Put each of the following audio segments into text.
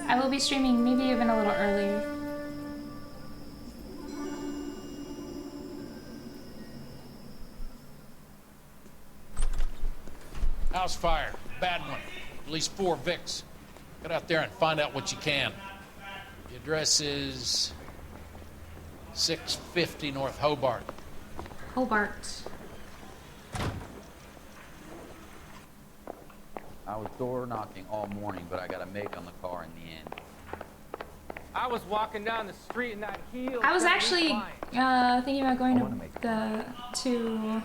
I will be streaming maybe even a little earlier. House fire. Bad one. At least 4 Vicks. Get out there and find out what you can. The address is 650 North Hobart. Hobart. I was door knocking all morning, but I got a make on the car in the end. I was walking down the street and that heel. I was actually thinking about going to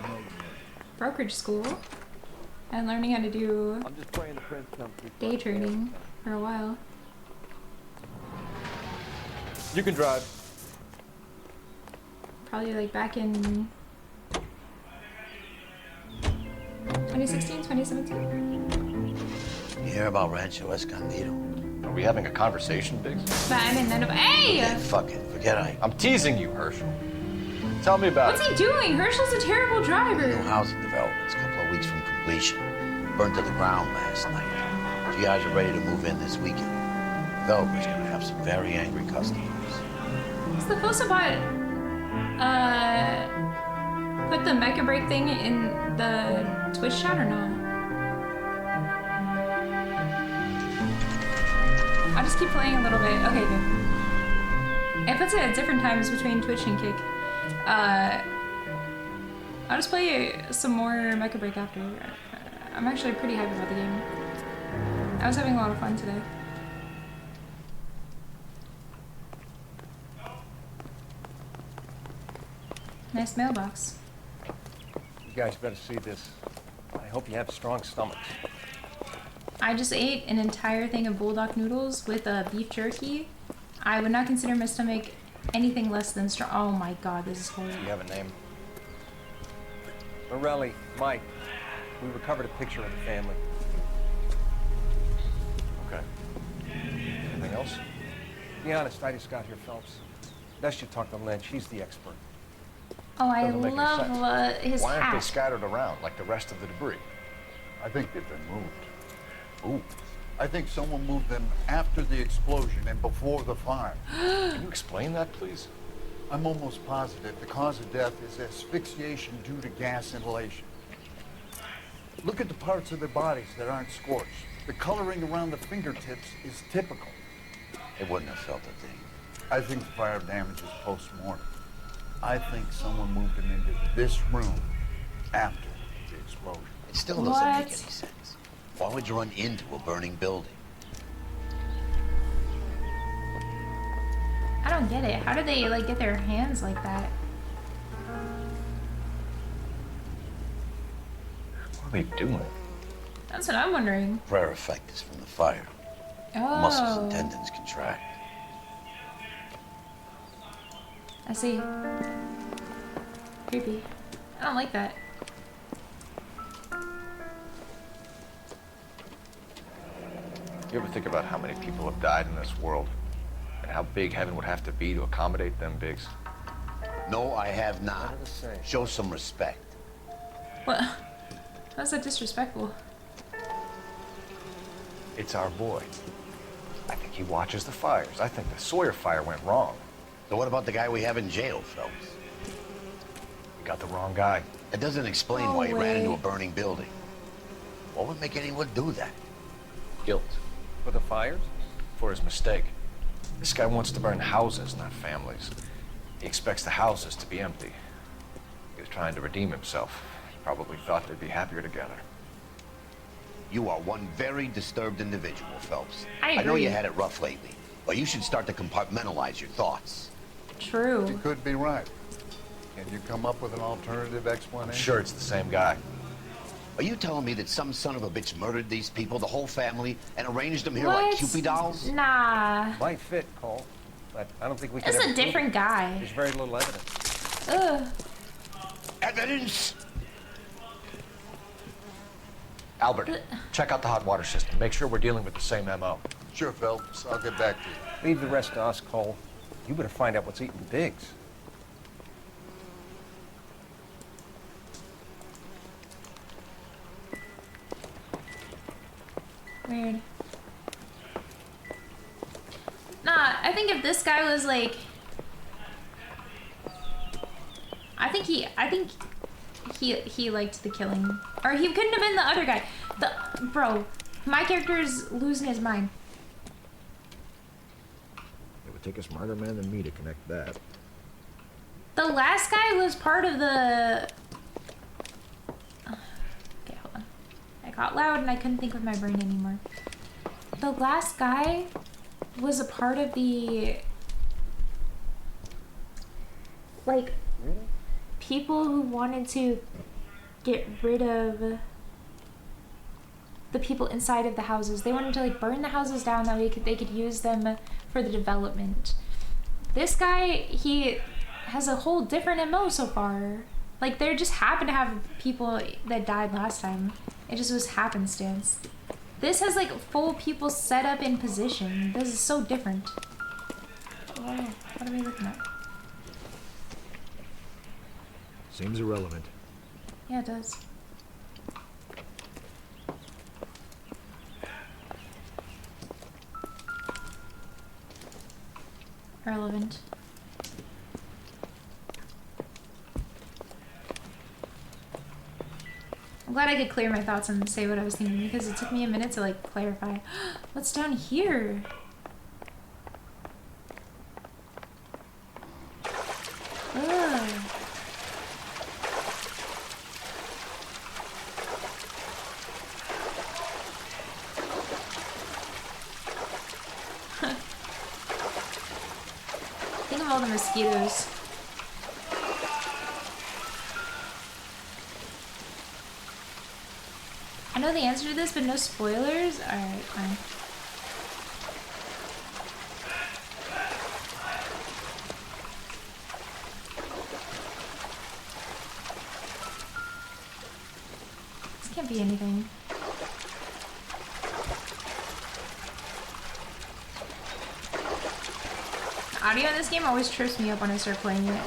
brokerage school and learning how to do I'm just praying the prince comes through. day trading for a while. You can drive. Probably like back in 2016, 2017. You hear about Rancho Escondido? Are we having a conversation, Biggs? But I didn't end up. Hey! Yeah, fuck it. Forget I'm teasing you, Herschel. Tell me about What's he doing? Herschel's a terrible driver. New housing developments, a couple of weeks from completion. Burned to the ground last night. GIs are ready to move in this weekend. Developer's gonna have some very angry customers. What's the post about? Put the mecha break thing in the Twitch chat or not? I'll just keep playing a little bit. Okay, good. It puts it at different times between Twitch and Kick. I'll just play some more mecha break after. I'm actually pretty hyped about the game. I was having a lot of fun today. Nice mailbox. You guys better see this. I hope you have strong stomachs. I just ate an entire thing of bulldog noodles with beef jerky. I would not consider my stomach anything less than strong. Oh my god, this is horrible. Do you have a name? Morelli, Mike, we recovered a picture of the family. Okay. Anything else? Be honest, I just got here, Phelps. Best you talk to Lynch, he's the expert. Oh, I Doesn't make any love sense. his Why aren't they hat. scattered around like the rest of the debris? I think they've been moved. Ooh. I think someone moved them after the explosion and before the fire. Can you explain that, please? I'm almost positive the cause of death is asphyxiation due to gas inhalation. Look at the parts of their bodies that aren't scorched. The coloring around the fingertips is typical. They wouldn't have felt a thing. I think the fire damage is post-mortem. I think someone moved them into this room after the explosion. It still doesn't make any What? sense. Why would you run into a burning building? I don't get it. How do they like get their hands like that? What are they doing? That's what I'm wondering. Rare effect is from the fire. Muscles and Oh, tendons contract. I see. Creepy. I don't like that. You ever think about how many people have died in this world? And how big heaven would have to be to accommodate them, Biggs? No, I have not. What does it say? Show some respect. What? How's that disrespectful? It's our boy. I think he watches the fires. I think the Sawyer fire went wrong. So what about the guy we have in jail, Phelps? We got the wrong guy. That doesn't explain No why he ran into way. a burning building. What would make anyone do that? Guilt. For the fires? For his mistake. This guy wants to burn houses, not families. He expects the houses to be empty. He was trying to redeem himself. He probably thought they'd be happier together. You are one very disturbed individual, Phelps. I know you agree. had it rough lately, but you should start to compartmentalize your thoughts. You True. could be right. Can you come up with an alternative I'm explanation? sure it's the same guy. Are you telling me that some son of a bitch murdered these people, the whole family, and arranged them here What? like Cupid dolls? Nah. Might fit, Cole. But I don't think we can. That's a different guy. There's very little evidence. Ugh. Evidence? Albert, check out the hot water system. Make sure we're dealing with the same MO. Sure, Phelps. I'll get back to you. Leave the rest to us, Cole. You better find out what's eating Biggs. Weird. I think if this guy was like, I think he liked the killing, or he couldn't have been the other guy. Bro, my character is losing his mind. It would take a smarter man than me to connect that. The last guy was part of the. Okay, hold on. I got loud and I couldn't think with my brain anymore. The last guy was a part of the, like, people who wanted to get rid of the people inside of the houses. They wanted to like burn the houses down that way they could use them for the development. This guy, he has a whole different MO so far. Like, there just happened to have people that died last time. It just was happenstance. This has like full people set up in position. This is so different. Oh, what are we looking at? Seems irrelevant. Yeah, it does. Irrelevant. I'm glad I could clear my thoughts and say what I was thinking, because it took me a minute to like clarify. What's down here? Ugh. Think of all the mosquitoes. I know the answer to this, but no spoilers? Alright, fine. This can't be anything. The audio in this game always trips me up when I start playing it.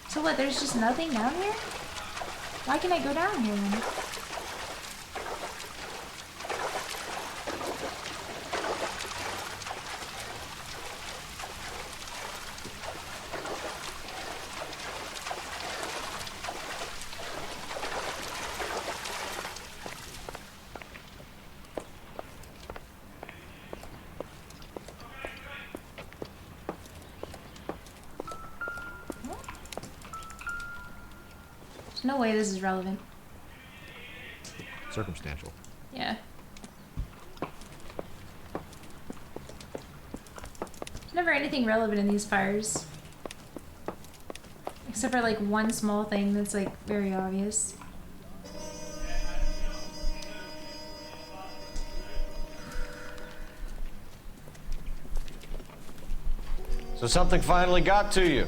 So what, there's just nothing down here? Why can I go down here then? There's no way this is relevant. Circumstantial. Yeah. There's never anything relevant in these fires. Except for like one small thing that's like very obvious. So something finally got to you.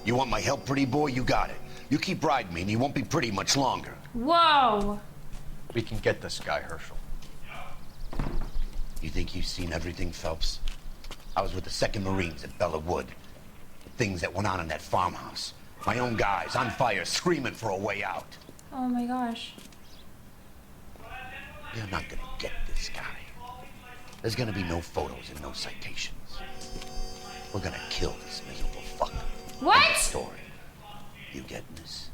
You want my help, pretty boy? You got it. You keep riding me and you won't be pretty much longer. Whoa! We can get this guy, Herschel. You think you've seen everything, Phelps? I was with the 2nd Marines at Bella Wood. The things that went on in that farmhouse. My own guys on fire, screaming for a way out. Oh my gosh. You're not gonna get this guy. There's gonna be no photos and no citations. We're gonna kill this miserable fuck. What? End of story. You getting this?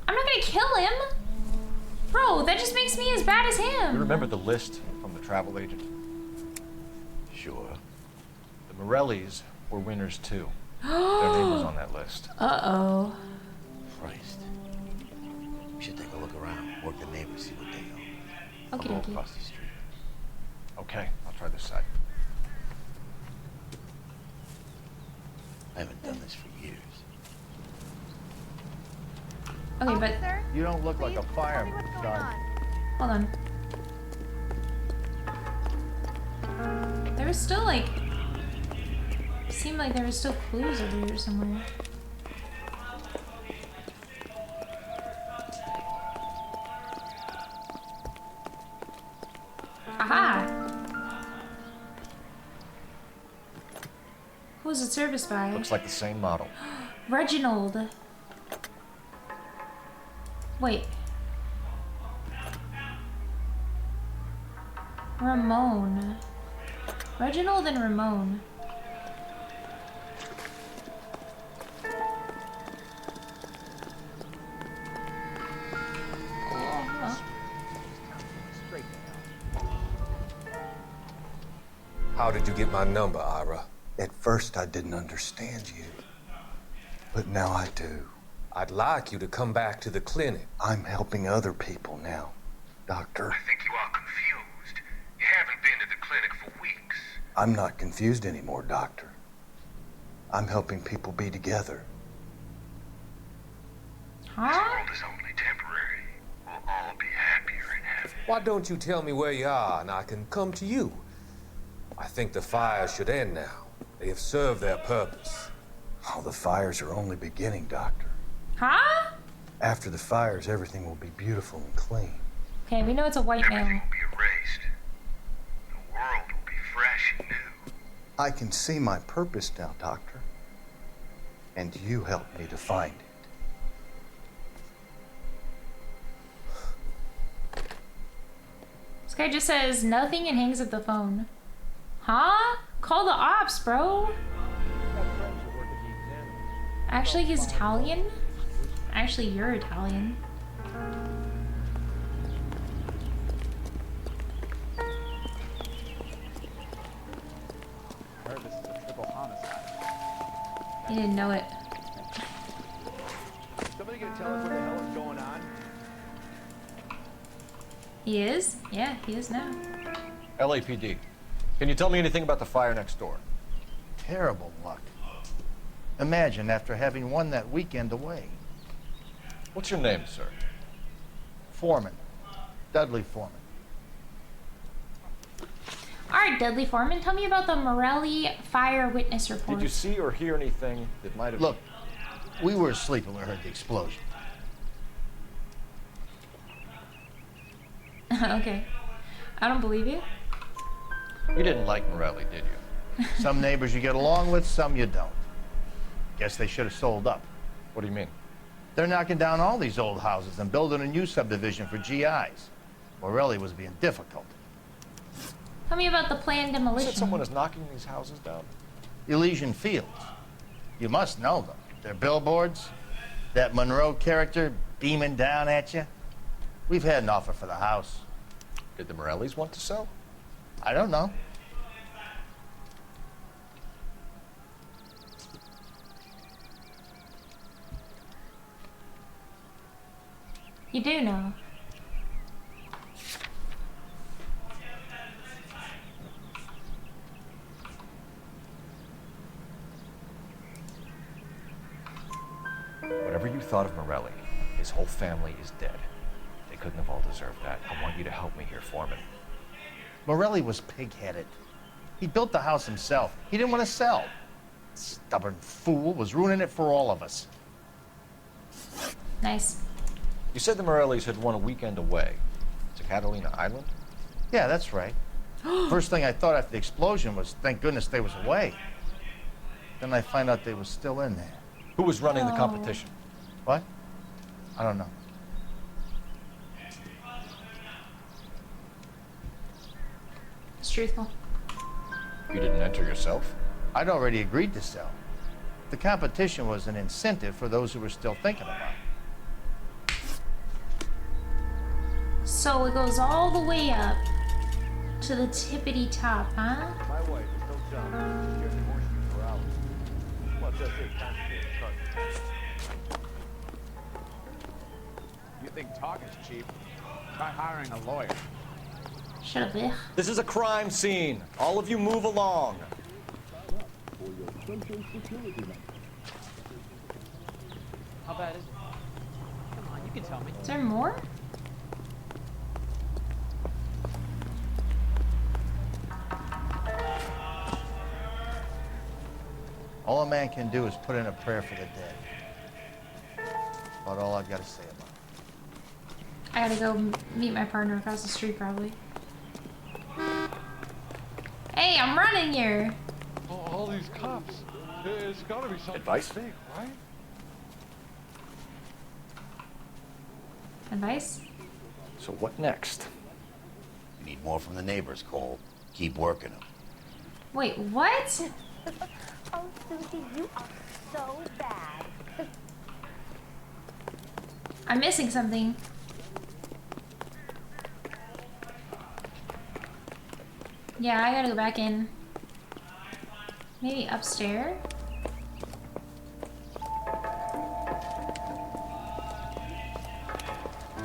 I'm not gonna kill him! Bro, that just makes me as bad as You him! remember the list from the travel agent? Sure. The Morellis were winners too. Their name was on that list. Uh-oh. Christ. We should take a look around. Work the neighbors, see what they know. Okay, I'll go okay. across the street. Okay, I'll try this side. I haven't done this for years. Okay, but Oh, You don't look like a fireman, son. hold on. There was still like... Seemed like there was still clues over here somewhere. Aha! Who was it serviced by? Looks like the same model. Reginald. Wait. Ramon. Reginald and Ramon. How did you get my number, Ira? At first, I didn't understand you, but now I do. I'd like you to come back to the clinic. I'm helping other people now, Doctor. I think you are confused. You haven't been to the clinic for weeks. I'm not confused anymore, Doctor. I'm helping people be together. This Huh? world is only temporary. We'll all be happier in heaven. Why don't you tell me where you are and I can come to you? I think the fires should end now. They have served their purpose. Oh, the fires are only beginning, Doctor. Huh? After the fires, everything will be beautiful and clean. Okay, we know it's a white Everything male. will be erased. The world will be fresh and new. I can see my purpose now, Doctor. And you helped me to find it. This guy just says nothing and hangs up the phone. Huh? Call the ops, bro. Actually, he's Italian? Actually, you're Italian. I heard this is a triple homicide. You didn't know it. Somebody gonna tell us what the hell is going on? He is? Yeah, he is now. LAPD. Can you tell me anything about the fire next door? Terrible luck. Imagine after having won that weekend away. What's your name, sir? Foreman. Dudley Foreman. Alright, Dudley Foreman, tell me about the Morelli fire witness report. Did you see or hear anything that might have... Look, we were asleep when we heard the explosion. Okay. I don't believe you. You didn't like Morelli, did you? Some neighbors you get along with, some you don't. Guess they should have sold up. What do you mean? They're knocking down all these old houses and building a new subdivision for GIs. Morelli was being difficult. Tell me about the planned You demolition. said someone is knocking these houses down? Elysian Fields. You must know them. Their billboards, that Monroe character beaming down at you. We've had an offer for the house. Did the Morellis want to sell? I don't know. You do know. Whatever you thought of Morelli, his whole family is dead. They couldn't have all deserved that. I want you to help me here, Foreman. Morelli was pig-headed. He built the house himself. He didn't want to sell. Stubborn fool was ruining it for all of us. Nice. You said the Morellis had won a weekend away to Catalina Island? Yeah, that's right. First thing I thought after the explosion was, thank goodness they was away. Then I find out they was still in there. Who was running the Oh. competition? What? I don't know. It's truthful. You didn't enter yourself? I'd already agreed to sell. The competition was an incentive for those who were still thinking about it. So it goes all the way up to the tippity top, huh? My wife is so dumb. She scared the horse for hours. Well, just this complicated truck. You think talk is cheap? Try hiring a lawyer. Shut up, bitch. This is a crime scene. All of you move along. How bad is it? Come on, you can tell me. Is there more? All a man can do is put in a prayer for the dead. About all I've got to say about it. I gotta go meet my partner across the street, probably. Hey, I'm running here. All these cops. It's gotta be something Advice? big, right? Advice? So what next? We need more from the neighbors, Cole. Keep working them. Wait, what? Oh, Susie, you are so bad. I'm missing something. Yeah, I gotta go back in. Maybe upstairs?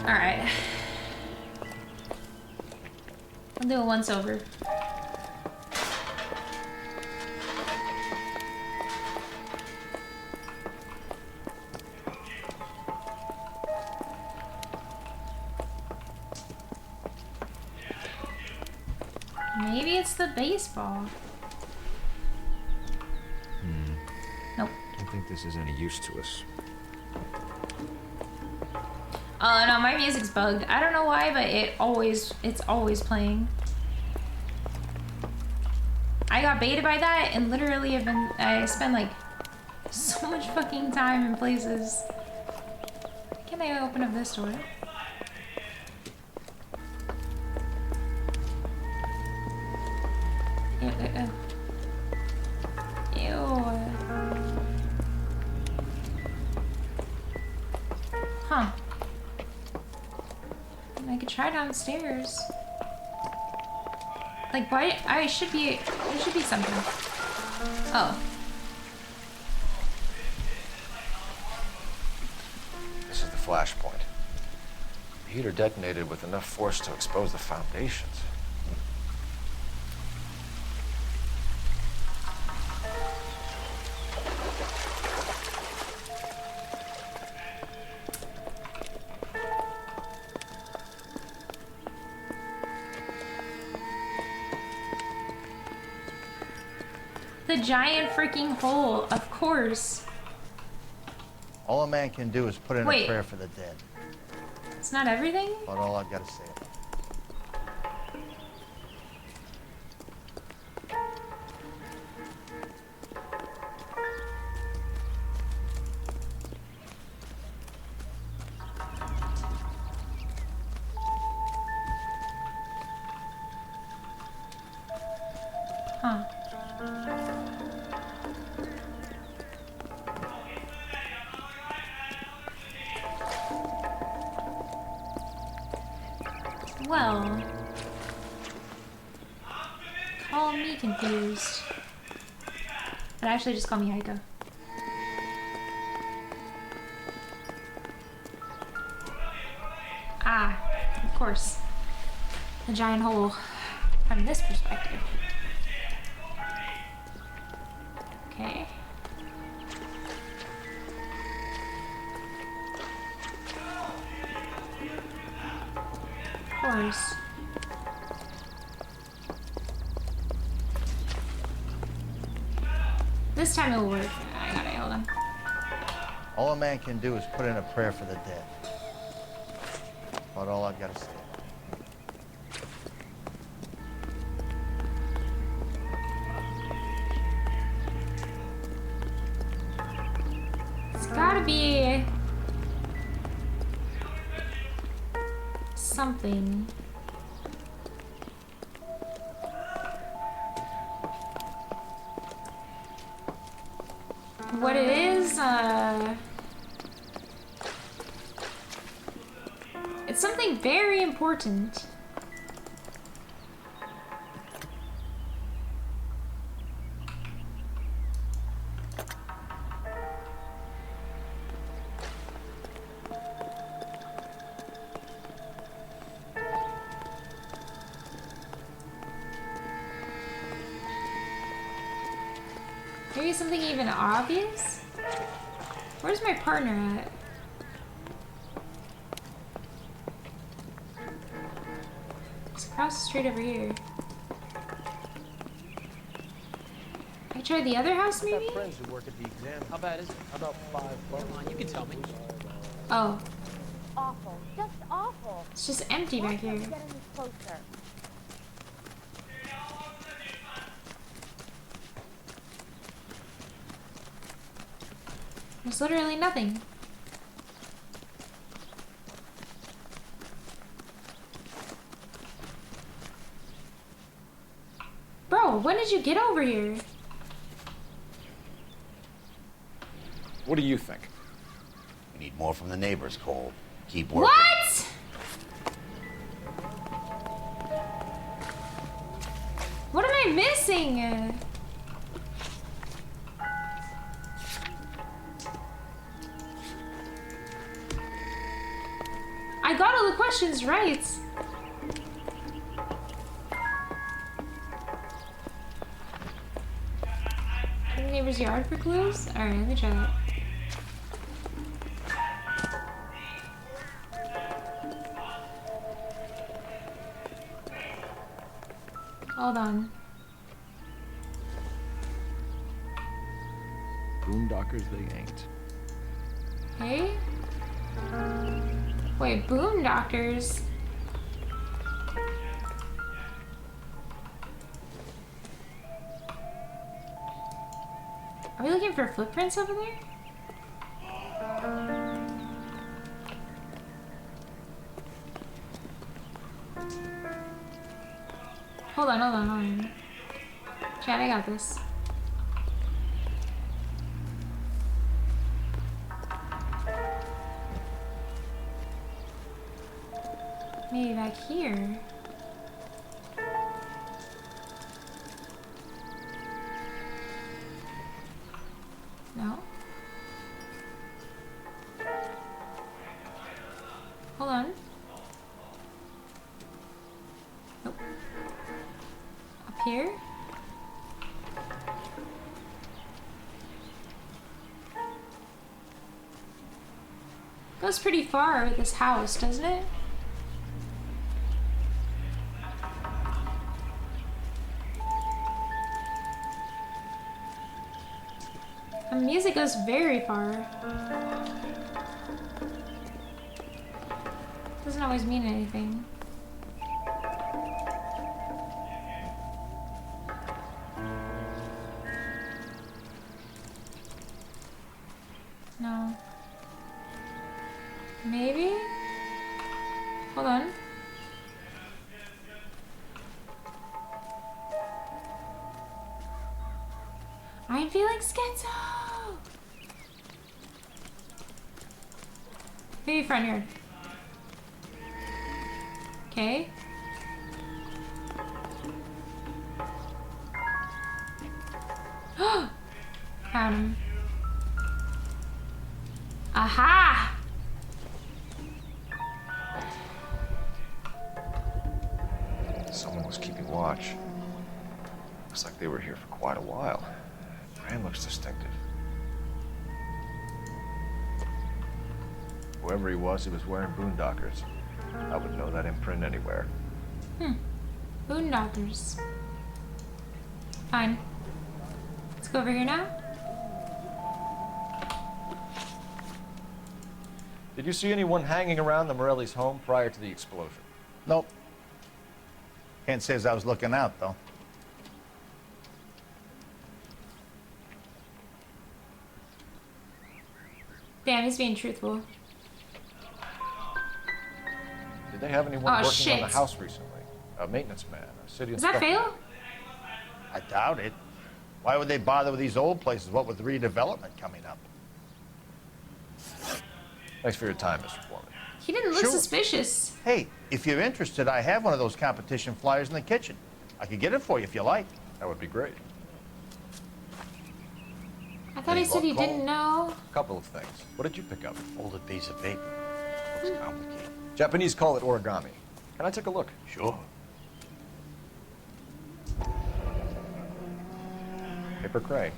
Alright. I'll do a once over. Maybe it's the baseball. Nope. I don't think this is any use to us. Oh no, my music's bugged. I don't know why, but it's always playing. I got baited by that and literally I spend like so much fucking time in places. Can I open up this door? Ew, ew, ew. Ew. Huh. I could try downstairs. Like, why? There should be something. Oh. This is the flash point. The heater detonated with enough force to expose the foundations. The giant freaking hole, of course. All a man can do is put in Wait. a prayer for the dead. It's not everything? About all I've got to say. Huh. Well, call me confused. But actually just call me Aiko. Ah, of course. The giant hole from this perspective. Okay. Of course. This time it will work. I got it, hold on. All a man can do is put in a prayer for the dead. About all I've got to say. It's gotta be something. What it is, it's something very important. Maybe something even obvious? Where's my partner at? It's across the street over here. I tried the other house, maybe? Friends who work at the exam. How bad is it? About 5 bucks. Come on, you can tell me. Oh, Awful. Just awful. it's just empty back here. Get any closer. There's literally nothing. No, when did you get over here? What do you think? We need more from the neighbors, Cole. Keep working. What? What am I missing? I got all the questions right. In the neighbor's yard for clues? Alright, let me try that. Hold on. Boondockers they ain't. Hey? Wait, Boondockers? Are we looking for footprints over there? Hold on. Chad, I got this. Maybe back here. No. Hold on. Nope. Up here? Goes pretty far with this house, doesn't it? The music goes very far. Doesn't always mean anything. No. Maybe? Hold on. I'm feeling schizo! Maybe front yard. Okay. Found him. Aha! Someone was keeping watch. Looks like they were here for quite a while. Brand looks distinctive. Whoever he was wearing boondockers. I would know that imprint anywhere. Boondockers. Fine. Let's go over here now. Did you see anyone hanging around the Morelli's home prior to the explosion? Nope. Can't say as I was looking out, though. Damn, he's being truthful. Did they have anyone working on the house recently? A maintenance man, a city inspector? Is that Fail? I doubt it. Why would they bother with these old places, what with redevelopment coming up? Thanks for your time, Mr. Foreman. He didn't look suspicious. Hey, if you're interested, I have one of those competition flyers in the kitchen. I could get it for you if you like. That would be great. I thought he said he didn't know. A couple of things. What did you pick up? Folded piece of paper. Looks complicated. Japanese call it origami. Can I take a look? Sure. Paper cray.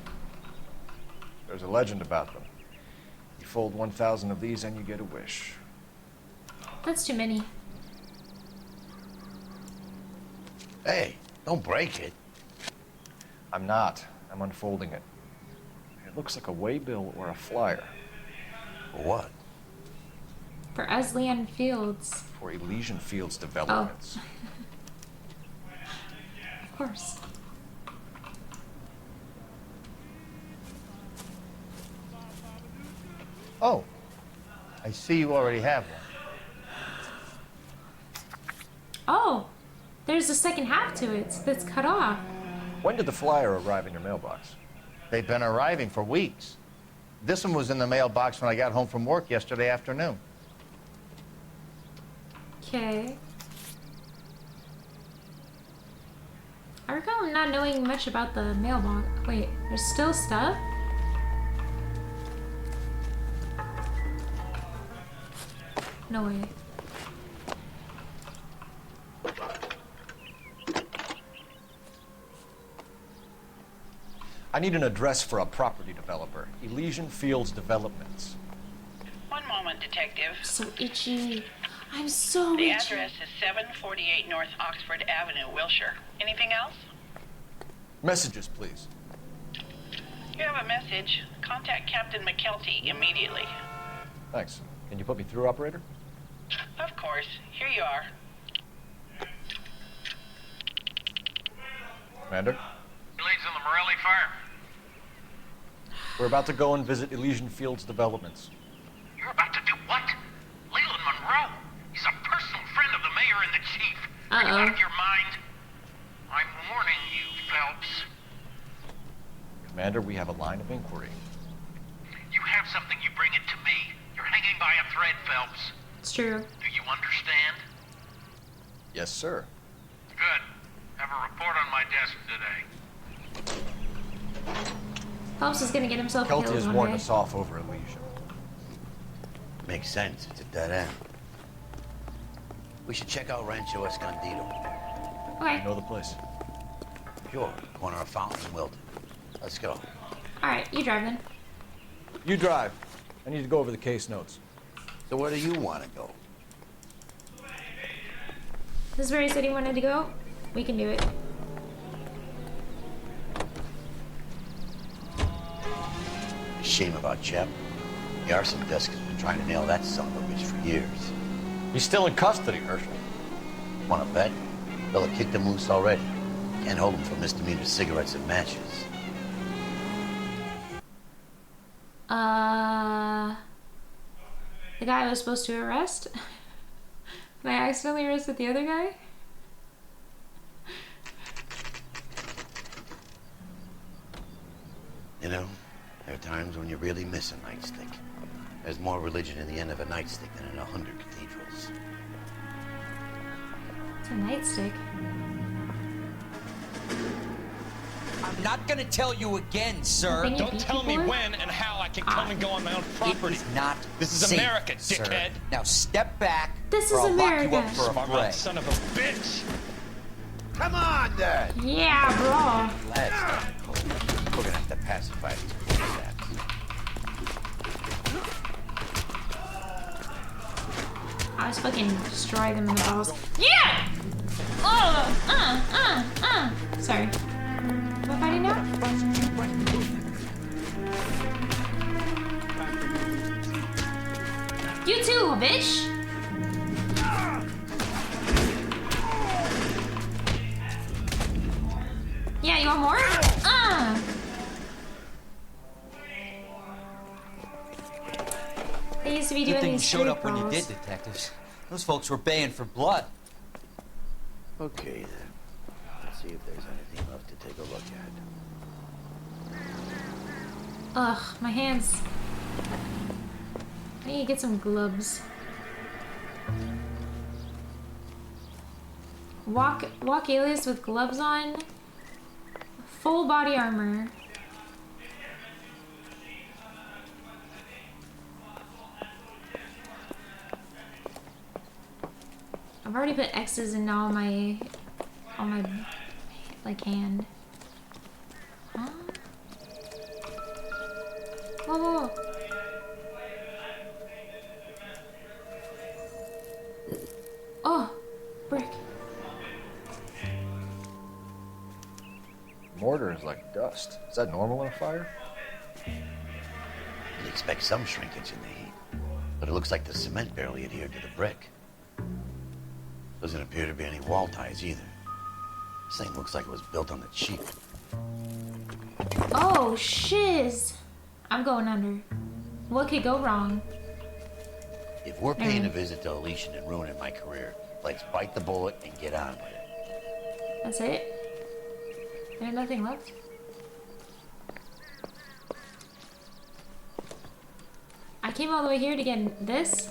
There's a legend about them. You fold 1,000 of these and you get a wish. That's too many. Hey, don't break it. I'm not. I'm unfolding it. It looks like a waybill or a flyer. For what? For Aslean Fields. For Elysian Fields developments. Oh. Of course. Oh, I see you already have one. Oh, there's a second half to it that's cut off. When did the flyer arrive in your mailbox? They've been arriving for weeks. This one was in the mailbox when I got home from work yesterday afternoon. Okay. I recall not knowing much about the mailbox. Wait, there's still stuff? No way. I need an address for a property developer. Elysian Fields Developments. One moment, Detective. So itchy. I'm so The itchy. address is 748 North Oxford Avenue, Wilshire. Anything else? Messages, please. You have a message. Contact Captain McKelty immediately. Thanks. Can you put me through, operator? Of course. Here you are. Commander? Leads in the Morelli fire. We're about to go and visit Elysian Fields Developments. You're about to do what? Leland Monroe. He's a personal friend of the mayor and the chief. Are you out of your mind? I'm warning you, Phelps. Commander, we have a line of inquiry. You have something, you bring it to me. You're hanging by a thread, Phelps. It's true. Do you understand? Yes, sir. Good. Have a report on my desk today. Phelps is gonna get himself Kelty killed has one warned day. us off over Elysian. Makes sense. It's a dead end. We should check out Rancho Escondido. Okay. You know the place? Sure. Corner of Fountain and Wilton. Let's go. Alright, you drive then. You drive. I need to go over the case notes. So where do you want to go? This is where he said he wanted to go. We can do it. Shame about Shep. The arson desk has been trying to nail that son of a bitch for years. He's still in custody, Herschel. Want to bet? They'll have kicked him loose already. Can't hold him for misdemeanor cigarettes and matches. The guy I was supposed to arrest? And I accidentally arrested the other guy? You know, there are times when you really miss a nightstick. There's more religion in the end of a nightstick than in 100 cathedrals. It's a nightstick. I'm not gonna tell you again, sir. Don't tell me when and how I can come and go on my own property. It is not This is safe, America, sir. dickhead. Now step back. This or is I'll lock you America. up for a Smart break. son of a bitch. Come on, then! Yeah, bro. Let's We're gonna have to pacify these poor saps. I was fucking destroy them in the balls. Yeah! Sorry. Am I fighting now? You too, bitch! Yeah, you want more? They used to be Good doing thing you these showed street up when you brawls. did, detectives. Those folks were baying for blood. Okay, then. Let's see if there's anything left to take a look at. Ugh, my hands. I need to get some gloves. Walk alias with gloves on. Full body armor. I've already put X's in all my like hand. Huh? Whoa, whoa, whoa. Oh, brick. Mortar is like dust. Is that normal in a fire? You'd expect some shrinkage in the heat, but it looks like the cement barely adhered to the brick. Doesn't appear to be any wall ties either. This thing looks like it was built on the cheap. Oh, shiz. I'm going under. What could go wrong? If we're paying a visit to Elysian and ruining my career, let's bite the bullet and get on with it. That's it? There's nothing left. I came all the way here to get this.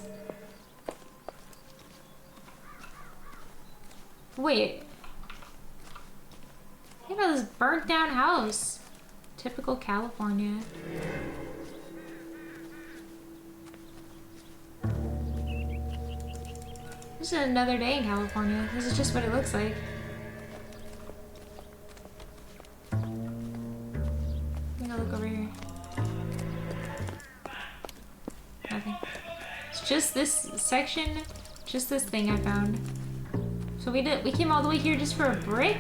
Wait. Look at this burnt down house. Typical California. This is another day in California. This is just what it looks like. I'm gonna look over here. Nothing. It's just this section, just this thing I found. So we came all the way here just for a brick?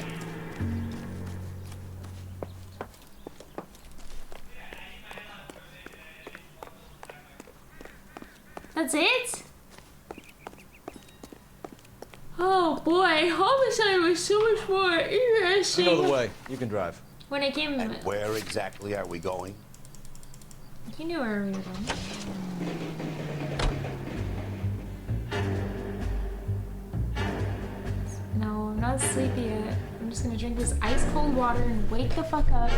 That's it? Oh boy, homicide was so much more interesting. You know the way. You can drive. When I came... And where exactly are we going? You knew where we were going. No, I'm not sleepy yet. I'm just gonna drink this ice cold water and wake the fuck up.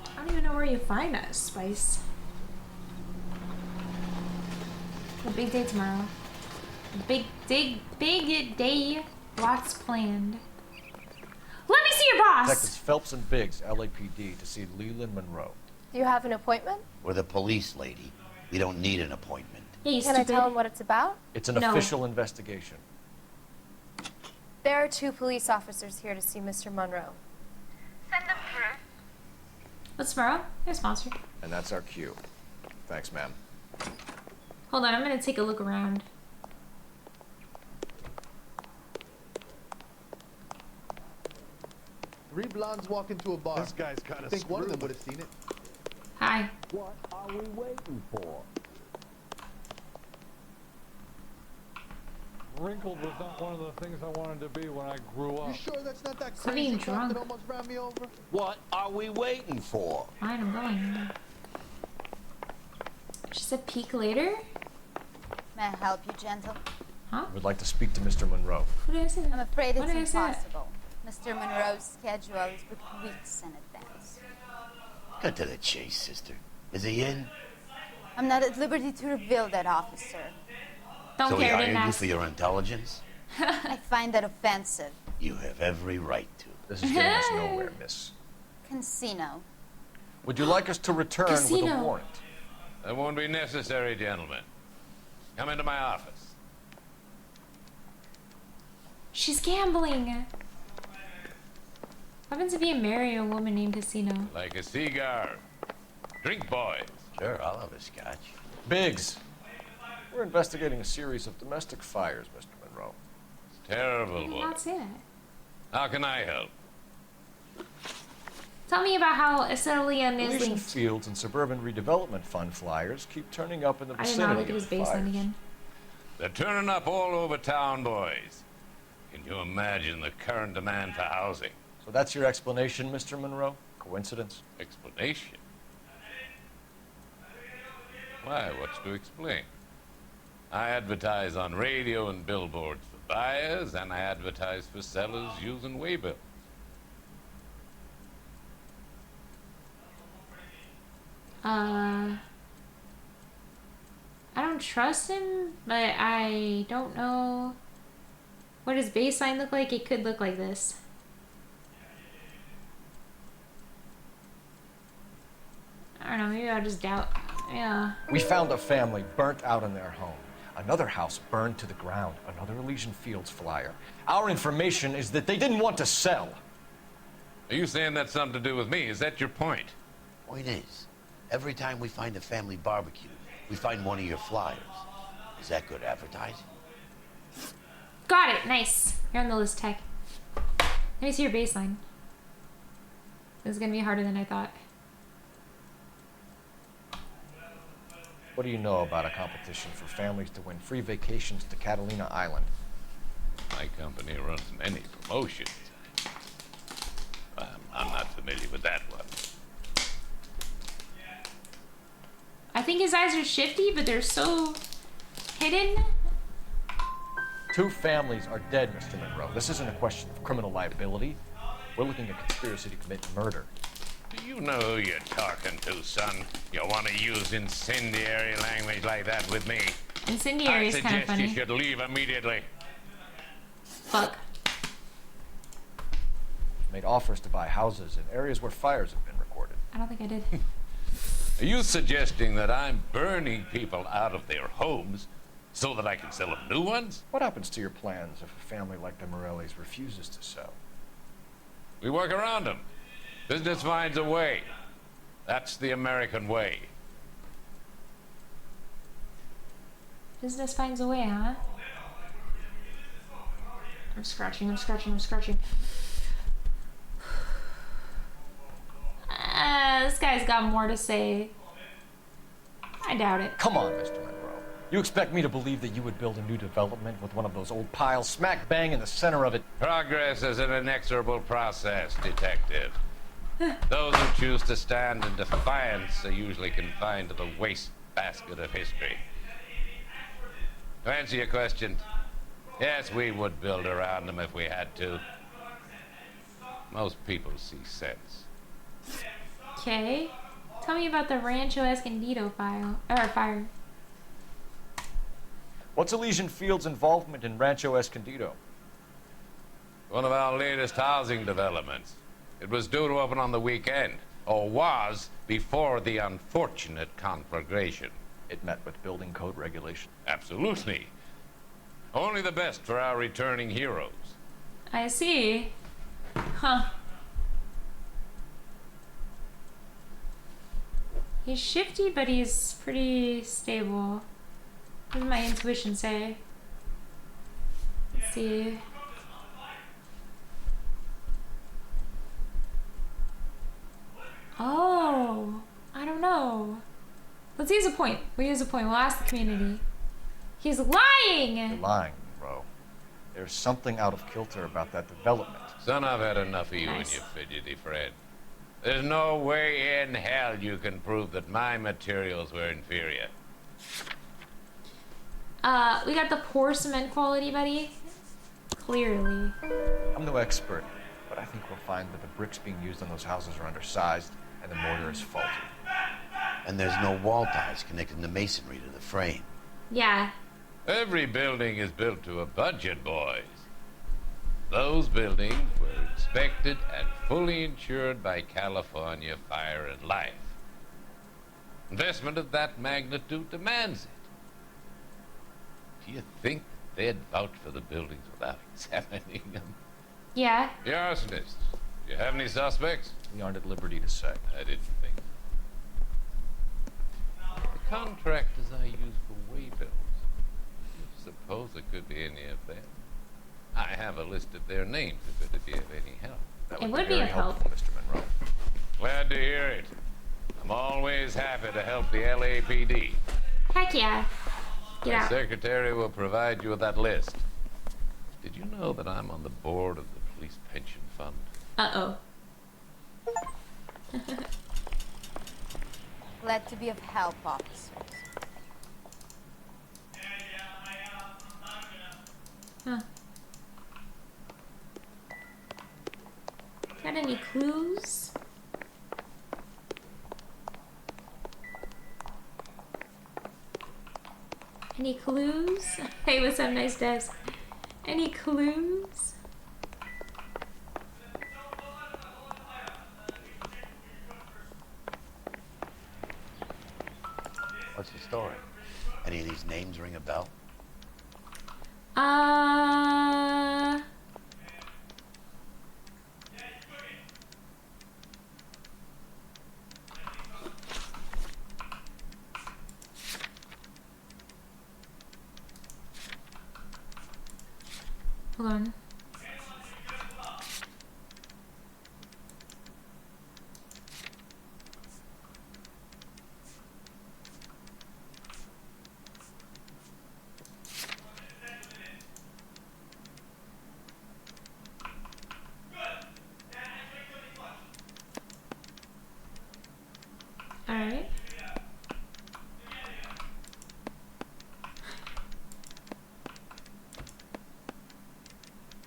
I don't even know where you find that spice. A big day tomorrow. Big day. Lots planned. Let me see your boss! Detectives Phelps and Biggs, LAPD, to see Leland Monroe. Do you have an appointment? We're the police, lady. We don't need an appointment. Yeah, you Can I tell him what it's about? It's an official investigation. There are 2 police officers here to see Mr. Monroe. Send them through. What's tomorrow? You're sponsored. And that's our cue. Thanks, ma'am. Hold on, I'm gonna take a look around. Three blondes walk into a bar. This guy's kind I of think one of them would have seen it. Hi. What are we waiting for? Wrinkled was not one of the things I wanted to be when I grew up. You sure that's not that Stop crazy being cop drunk. that almost ran me over? What are we waiting for? Fine, I'm going. She said peek later? May I help you, gentle? Huh? We'd like to speak to Mr. Monroe. Who did I say that? I'm afraid What it's did I say that? impossible. Mr. Monroe's schedule is booked weeks in advance. Cut to the chase, sister. Is he in? I'm not at liberty to reveal that, officer. Don't so care, he didn't hired you ask. for your intelligence? I find that offensive. You have every right to. This is getting us nowhere, miss. Casino. Would you like us to return with a Casino. warrant? That won't be necessary, gentlemen. Come into my office. She's gambling. What happens if you marry a woman named Casino? Like a cigar. Drink, boys. Sure, I'll have a scotch. Biggs, we're investigating a series of domestic fires, Mr. Monroe. Terrible, Did boy. not say that. How can I help? Tell me about how Acetylene is Elysian linked. Fields and Suburban Redevelopment Fund flyers keep turning up in the I did vicinity not look at his of the baseline fires. again. They're turning up all over town, boys. Can you imagine the current demand for housing? So that's your explanation, Mr. Monroe? Coincidence? Explanation? Why, what's to explain? I advertise on radio and billboards for buyers, and I advertise for sellers using waybills. I don't trust him, but I don't know what his baseline look like. It could look like this. I don't know, maybe I'll just doubt. Yeah. We found a family burnt out in their home. Another house burned to the ground. Another Elysian Fields flyer. Our information is that they didn't want to sell. Are you saying that's something to do with me? Is that your point? Point is, every time we find a family barbecue, we find one of your flyers. Is that good advertising? Got it, nice. You're on the list, Tech. Let me see your baseline. This is gonna be harder than I thought. What do you know about a competition for families to win free vacations to Catalina Island? My company runs many promotions. I'm not familiar with that one. I think his eyes are shifty, but they're so hidden. 2 families are dead, Mr. Monroe. This isn't a question of criminal liability. We're looking at conspiracy to commit murder. Do you know who you're talking to, son? You want to use incendiary language like that with me? Incendiary is kind of funny. I suggest you should leave immediately. Fuck. Made offers to buy houses in areas where fires have been recorded. I don't think I did. Are you suggesting that I'm burning people out of their homes so that I can sell them new ones? What happens to your plans if a family like the Morellis refuses to sell? We work around them. Business finds a way. That's the American way. Business finds a way, huh? I'm scratching. This guy's got more to say. I doubt it. Come on, Mr. Monroe. You expect me to believe that you would build a new development with one of those old piles smack bang in the center of it? Progress is an inexorable process, detective. Those who choose to stand in defiance are usually confined to the wastebasket of history. To answer your question, yes, we would build around them if we had to. Most people see sense. Okay. Tell me about the Rancho Escondido fire. What's Elysian Field's involvement in Rancho Escondido? One of our latest housing developments. It was due to open on the weekend, or was before the unfortunate conflagration. It met with building code regulation. Absolutely. Only the best for our returning heroes. I see. Huh. He's shifty, but he's pretty stable. What does my intuition say? Let's see. Oh, I don't know. Let's use a point. We'll use a point. We'll ask the community. He's lying! You're lying, bro. There's something out of kilter about that development. Son, I've had enough of you and your fidgety friend. There's no way in hell you can prove that my materials were inferior. We got the poor cement quality, buddy. Clearly. I'm no expert, but I think we'll find that the bricks being used on those houses are undersized and the mortar is faulty. And there's no wall ties connecting the masonry to the frame. Yeah. Every building is built to a budget, boys. Those buildings were inspected and fully insured by California Fire and Life. Investment of that magnitude demands it. Do you think they'd vouch for the buildings without examining them? Yeah. The arsonists. Do you have any suspects? We aren't at liberty to say. I didn't think. The contractors I use for way bills. Suppose it could be any of them. I have a list of their names if it'd be of any help. It would be of help. Mr. Monroe. Glad to hear it. I'm always happy to help the LAPD. Heck yeah. Get My out. secretary will provide you with that list. Did you know that I'm on the board of the police pension fund? Uh-oh. Glad to be of help, officers. Huh. Got any clues? Any clues? Hey, what's up, nice desk? Any clues? What's the story? Any of these names ring a bell? Hold on.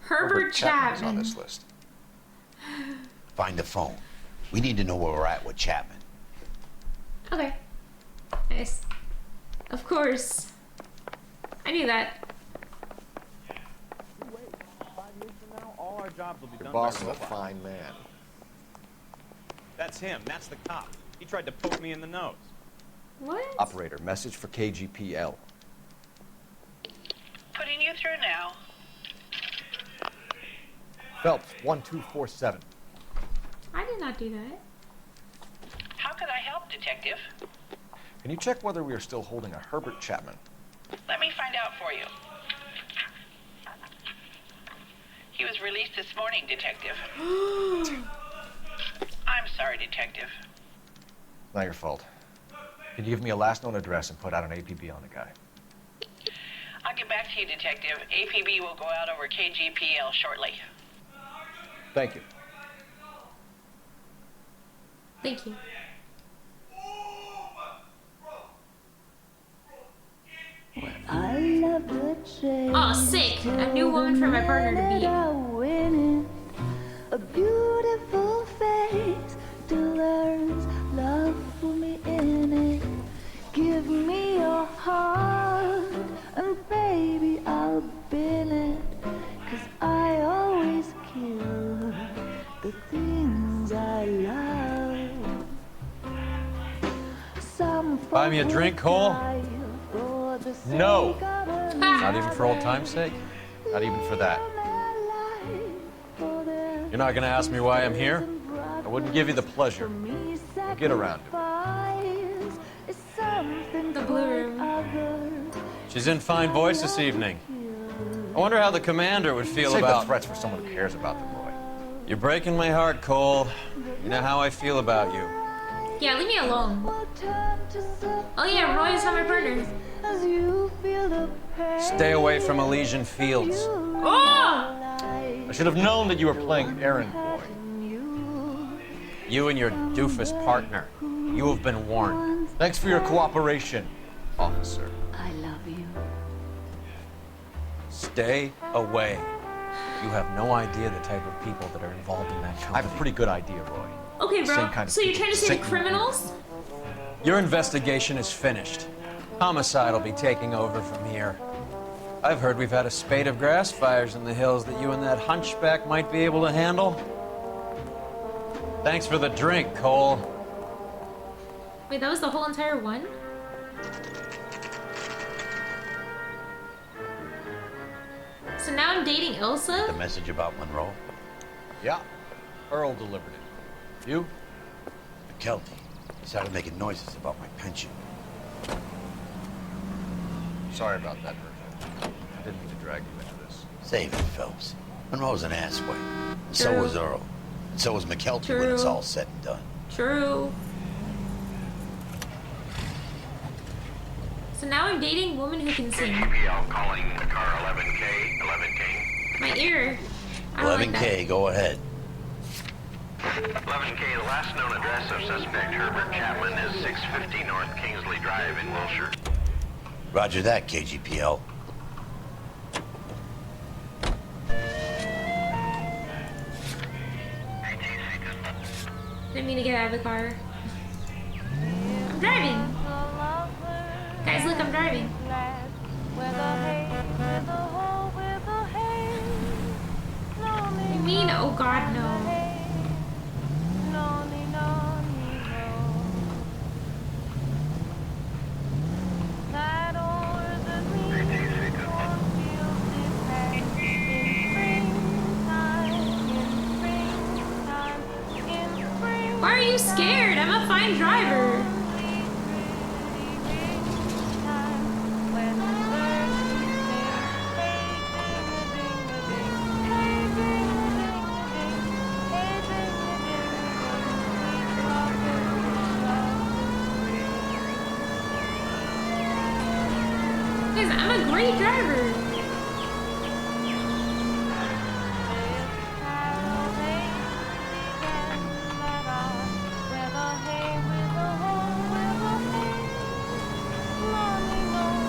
Herbert Chapman's on Chapman. this list. Find the phone. We need to know where we're at with Chapman. Okay. Nice. Of course. I knew that. All our jobs will be Your done boss by is a robot. fine man. That's him. That's the cop. He tried to poke me in the nose. What? Operator, message for KGPL. Putting you through now. Phelps, 1247. I did not do that. How could I help, Detective? Can you check whether we are still holding a Herbert Chapman? Let me find out for you. He was released this morning, Detective. I'm sorry, Detective. Not your fault. Can you give me a last known address and put out an APB on the guy? I'll get back to you, Detective. APB will go out over KGPL shortly. Thank you. Thank you. Oh, sick. A new woman for my partner to be. A beautiful face delivers love for me in it. Give me your heart, and baby, I'll bin it. 'Cause I always kill the things I love. Some Buy me a drink, Cole? for the No. sake of a Not even for old time's sake? Not even for that. You're not gonna ask me why I'm here? I wouldn't give you the pleasure. We'll get around to The blue room. She's in fine voice this evening. I wonder how the commander would feel Save about... the threats for someone who cares about the boy. You're breaking my heart, Cole. You know how I feel about you. Yeah, leave me alone. Oh yeah, Roy's not my partner. Stay away from Elysian Fields. Oh! I should have known that you were playing errand boy. You and your doofus partner. You have been warned. Thanks for your cooperation, officer. I love you. Stay away. You have no idea the type of people that are involved in that company. I have a pretty good idea, Roy. Okay, bro. Same kind of So you're people. trying to say the Same- criminals? Your investigation is finished. Homicide will be taking over from here. I've heard we've had a spate of grass fires in the hills that you and that hunchback might be able to handle. Thanks for the drink, Cole. Wait, that was the whole entire one? So now I'm dating The Ilsa? message about Monroe? Yeah. Earl delivered it. You? McKelty. He started making noises about my pension. Sorry about that, Virgil. I didn't mean to drag you into this. Save it, Phelps. Monroe's an asswipe. And so True. was Earl. And so was McKelty when it's True. all said and done. True. So now I'm dating a woman who can sing. KGPL calling car 11K, 11K. My ear. I don't like 11K, that. go ahead. 11K, the last known address of suspect Herbert Chapman is 650 North Kingsley Drive in Wilshire. Roger that, KGPL. Didn't mean to get out of the car. I'm driving. Guys, look, I'm driving. What do you mean? Oh God, no. Why are you scared? I'm a fine driver. Guys, I'm a great driver.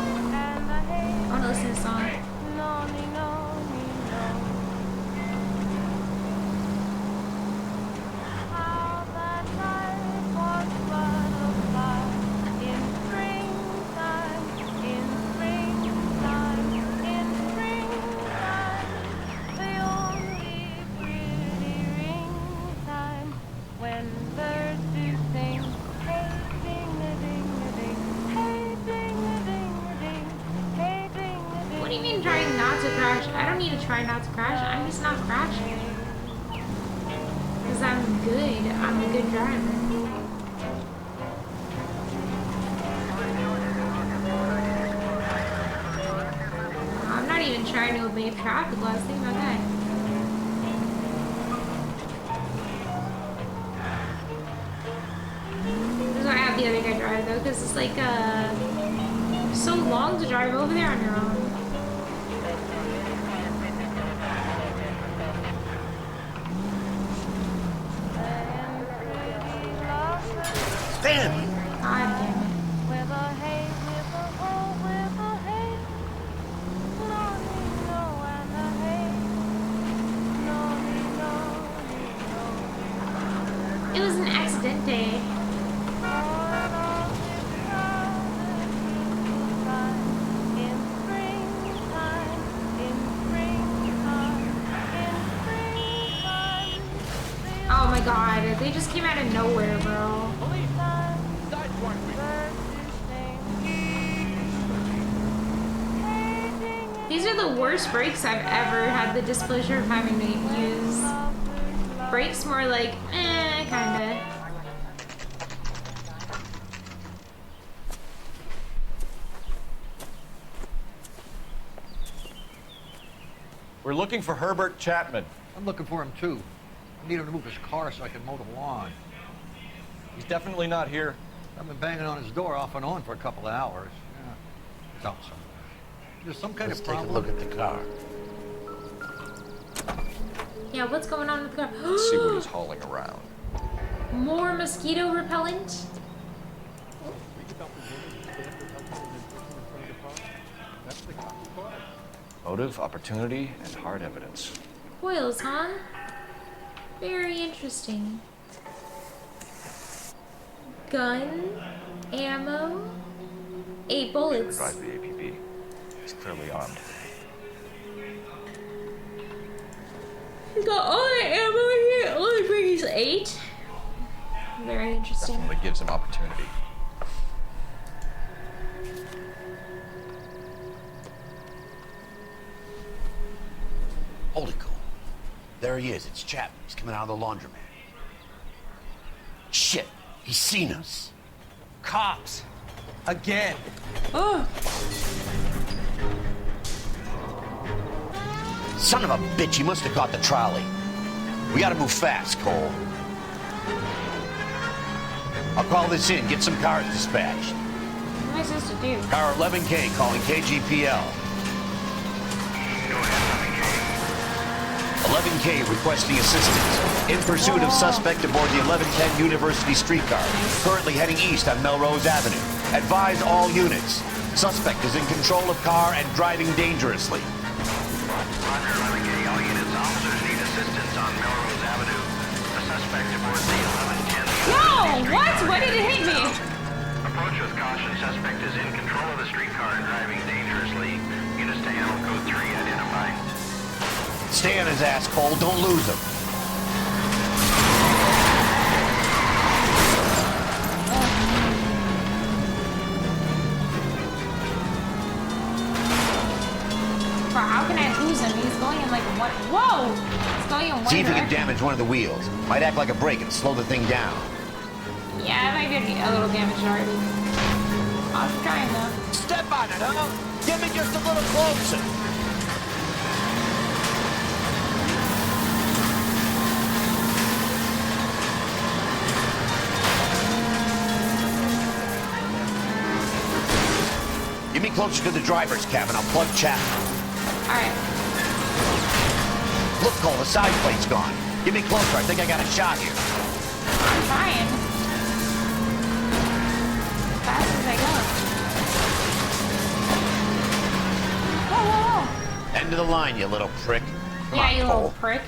I want to listen to the song. crash. I don't need to try not to crash. I'm just not crashing. Because I'm good. I'm a good driver. I'm not even trying to obey traffic laws. Think about that. This is why I have the other guy drive though, because it's like so long to drive over there on your own. Damn! God damn it. It was an accident day. Oh my god, they just came out of nowhere, bro. These are the worst brakes I've ever had the displeasure of having to use. Brakes more like, kinda. We're looking for Herbert Chapman. I'm looking for him too. I need him to move his car so I can mow the lawn. He's definitely not here. I've been banging on his door off and on for a couple of hours. Yeah. He's out somewhere. There's some kind Let's of take problem. a look at the car. Yeah, what's going on with the car? Let's see what he's hauling around. More mosquito repellent? Motive, opportunity, and hard evidence. Coils, huh? Very interesting. Gun, ammo, 8 bullets. Drive the APB. He's clearly armed. He's got all the ammo here. Only brings 8. Very interesting. Definitely gives him opportunity. Hold it cool. There he is. It's Chapman. He's coming out of the laundromat. Shit. He's seen us. Cops. Again. Oh. Son of a bitch. He must have caught the trolley. We gotta move fast, Cole. I'll call this in. Get some cars dispatched. What am I supposed to do? Car 11K calling KGPL. 11K requesting assistance. In pursuit of suspect aboard the 1110 University streetcar. Currently heading east on Melrose Avenue. Advise all units. Suspect is in control of car and driving dangerously. Roger, 11K. All units, officers need assistance on Melrose Avenue. The suspect aboard the 1110. No! What? Why did it hit me? Approach with caution. Suspect is in control of the streetcar and driving dangerously. Units to animal code 3 identified. Stay on his ass, Cole. Don't lose him. Bro, how can I lose him? He's going in like one. Whoa! He's going in one See if he can direction. damage one of the wheels. Might act like a brake and slow the thing down. Yeah, it might be a little damaged already. I'm trying though. Step on it, huh? Get me just a little closer. Get me closer to the driver's cabin. I'll plug Chapman. Alright. Look, Cole, the side plate's gone. Get me closer. I think I got a shot here. I'm trying. As fast as I go. Whoa, whoa, whoa. End of the line, you little prick. Come Yeah, on, you Cole. little prick.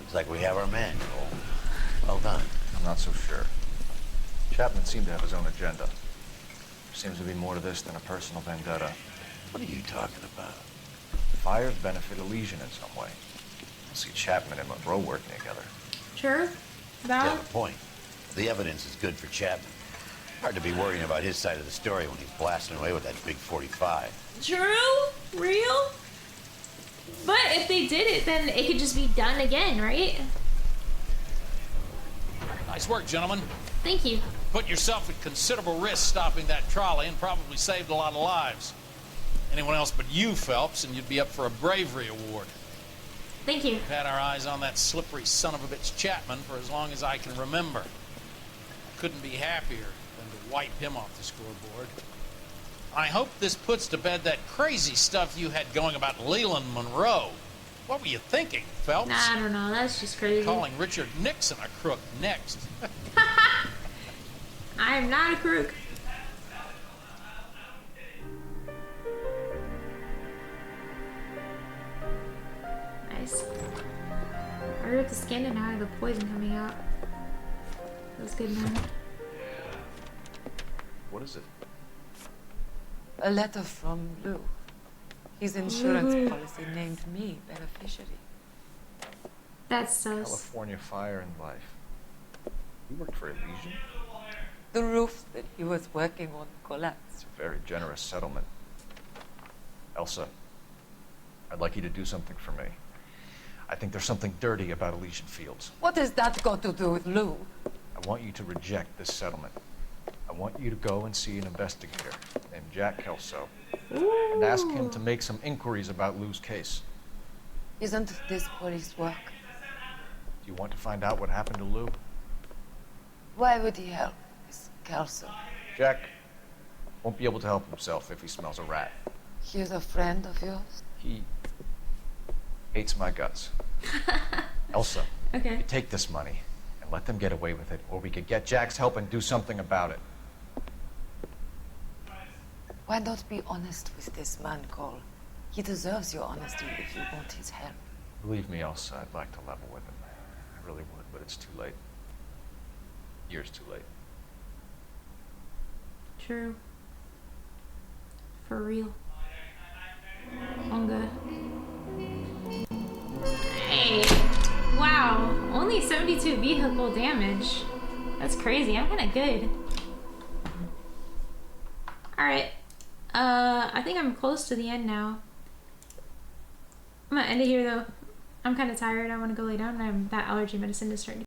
Looks like we have our man, Cole. Well done. I'm not so sure. Chapman seemed to have his own agenda. Seems to be more to this than a personal vendetta. What are you talking about? The fires benefit Elysian in some way. I'll see Chapman and Monroe working together. Sure. You That. have a point. The evidence is good for Chapman. Hard to be worrying about his side of the story when he's blasting away with that big 45. True? Real? But if they did it, then it could just be done again, right? Nice work, gentlemen. Thank you. Put yourself at considerable risk stopping that trolley and probably saved a lot of lives. Anyone else but you, Phelps, and you'd be up for a bravery award. Thank you. We've had our eyes on that slippery son of a bitch Chapman for as long as I can remember. Couldn't be happier than to wipe him off the scoreboard. I hope this puts to bed that crazy stuff you had going about Leland Monroe. What were you thinking, Phelps? Nah, I don't know. That's just crazy. Calling Richard Nixon a crook next. I am not a crook. Nice. I heard the skin and now the poison coming out. That's good, man. What is it? A letter from Lou. His insurance policy named me beneficiary. That's sus. California Fire and Life. He worked for Elysian? The roof that he was working on collapsed. It's a very generous settlement. Elsa, I'd like you to do something for me. I think there's something dirty about Elysian Fields. What has that got to do with Lou? I want you to reject this settlement. I want you to go and see an investigator named Jack Kelso and ask him to make some inquiries about Lou's case. Isn't this police work? Do you want to find out what happened to Lou? Why would he help Miss Kelso? Jack won't be able to help himself if he smells a rat. He's a friend of yours? He hates my guts. Elsa, okay. You take this money and let them get away with it, or we could get Jack's help and do something about it. Why not be honest with this man, Cole? He deserves your honesty if you want his help. Believe me, Elsa, I'd like to level with him. I really would, but it's too late. Years too late. True. For real. Onga. Hey. Wow. Only 72 vehicle damage. That's crazy. I'm kind of good. Alright. I think I'm close to the end now. I'm gonna end it here though. I'm kind of tired. I want to go lay down and that allergy medicine is starting to